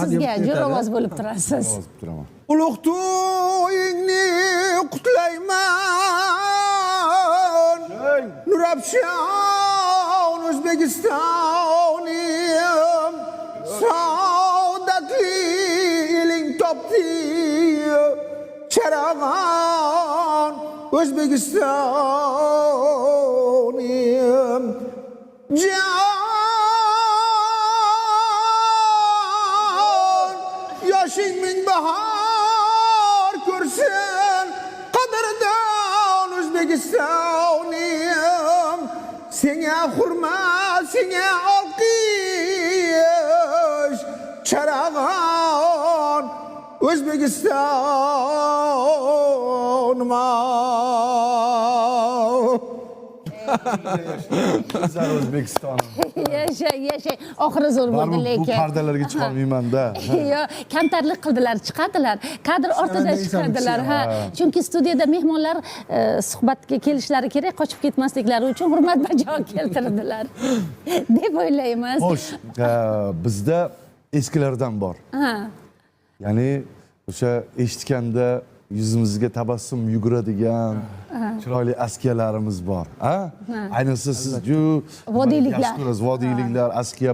sizga jo'rovoz bo'lib turasiz. Ovoz turaman. Ulug' to'yingni qutlayman. Nurafshon O'zbekistonim. Saodatli eling topdi. Charag'on O'zbekistonim. Yoshing ming bahor ko'rsin, qadrdon O'zbekistonim. Senga hurmat, senga olqish, Charag'on O'zbekistonim. Bizlar O'zbekiston. Yashay. Oxiri zo'r bo'ldi Bu lekin. pardalarga chiqolmayman-da. Yo, kamtarlik qildilar, chiqadilar. Kadr ortida chiqadilar. Ha, chunki studiyada mehmonlar suhbatga kelishlari kerak, qochib ketmasliklari uchun hurmat bajo keltirdilar deb o'ylaymiz. Xo'sh, bizda eskilardan bor. Ha. Ya'ni o'sha eshitganda yuzimizga tabassum yuguradigan chiroyli askiyalarimiz bor. Ayniqsa siz Vodiyliklar. Vodiyliklar, askiya